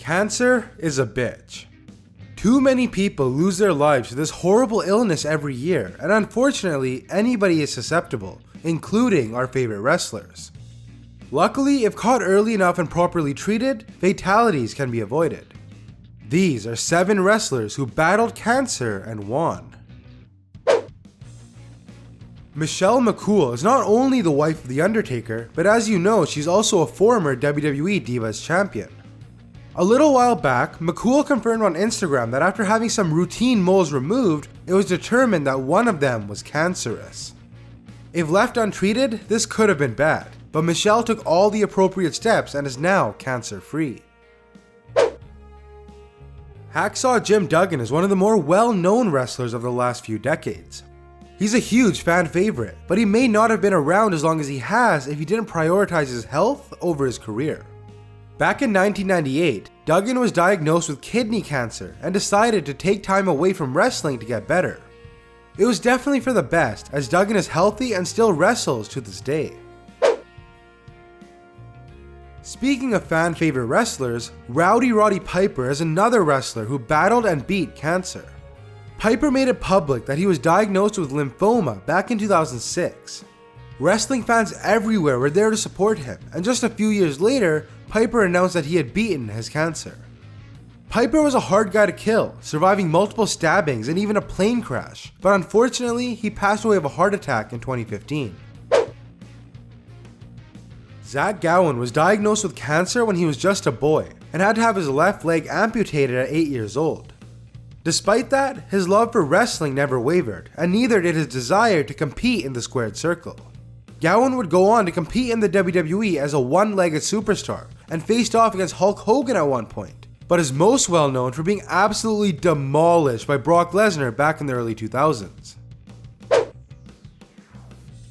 Cancer is a bitch. Too many people lose their lives to this horrible illness every year, and unfortunately, anybody is susceptible, including our favorite wrestlers. Luckily, if caught early enough and properly treated, fatalities can be avoided. These are 7 wrestlers who battled cancer and won. McCool is not only the wife of The Undertaker, but as you know, she's also a former WWE Divas champion. A little while back, McCool confirmed on Instagram that after having some routine moles removed, it was determined that one of them was cancerous. If left untreated, this could have been bad, but Michelle took all the appropriate steps and is now cancer-free. Hacksaw Jim Duggan is one of the more well-known wrestlers of the last few decades. He's a huge fan favorite, but he may not have been around as long as he has if he didn't prioritize his health over his career. Back in 1998, Duggan was diagnosed with kidney cancer and decided to take time away from wrestling to get better. It was definitely for the best, as Duggan is healthy and still wrestles to this day. Speaking of fan favorite wrestlers, Roddy Piper is another wrestler who battled and beat cancer. Piper made it public that he was diagnosed with lymphoma back in 2006. Wrestling fans everywhere were there to support him, and just a few years later, Piper announced that he had beaten his cancer. Piper was a hard guy to kill, surviving multiple stabbings and even a plane crash, but unfortunately, he passed away of a heart attack in 2015. Zack Ryder was diagnosed with cancer when he was just a boy, and had to have his left leg amputated at 8 years old. Despite that, his love for wrestling never wavered, and neither did his desire to compete in the squared circle. Gowen would go on to compete in the WWE as a one-legged superstar, and faced off against Hulk Hogan at one point, but is most well known for being absolutely demolished by Brock Lesnar back in the early 2000s.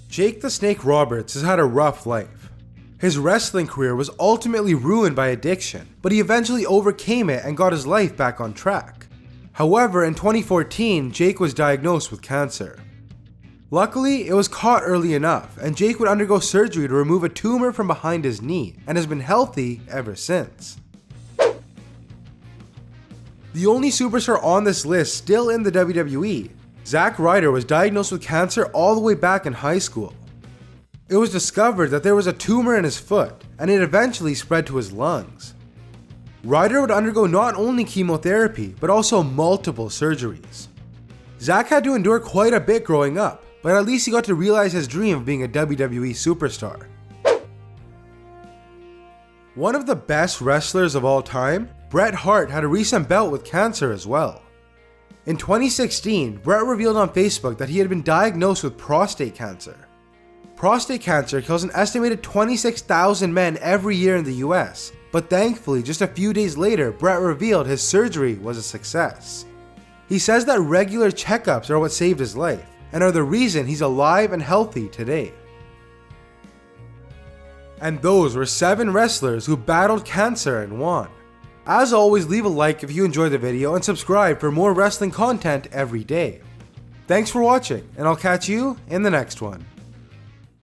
Jake the Snake Roberts has had a rough life. His wrestling career was ultimately ruined by addiction, but he eventually overcame it and got his life back on track. However, in 2014, Jake was diagnosed with cancer. Luckily, it was caught early enough, and Jake would undergo surgery to remove a tumor from behind his knee, and has been healthy ever since. The only superstar on this list still in the WWE, Zack Ryder, was diagnosed with cancer all the way back in high school. It was discovered that there was a tumor in his foot, and it eventually spread to his lungs. Ryder would undergo not only chemotherapy, but also multiple surgeries. Zack had to endure quite a bit growing up, but at least he got to realize his dream of being a WWE superstar. One of the best wrestlers of all time, Bret Hart, had a recent bout with cancer as well. In 2016, Bret revealed on Facebook that he had been diagnosed with prostate cancer. Prostate cancer kills an estimated 26,000 men every year in the US, but thankfully just a few days later, Bret revealed his surgery was a success. He says that regular checkups are what saved his life, and are the reason he's alive and healthy today. And those were 7 wrestlers who battled cancer and won. As always, leave a like if you enjoyed the video and subscribe for more wrestling content every day. Thanks for watching, and I'll catch you in the next one.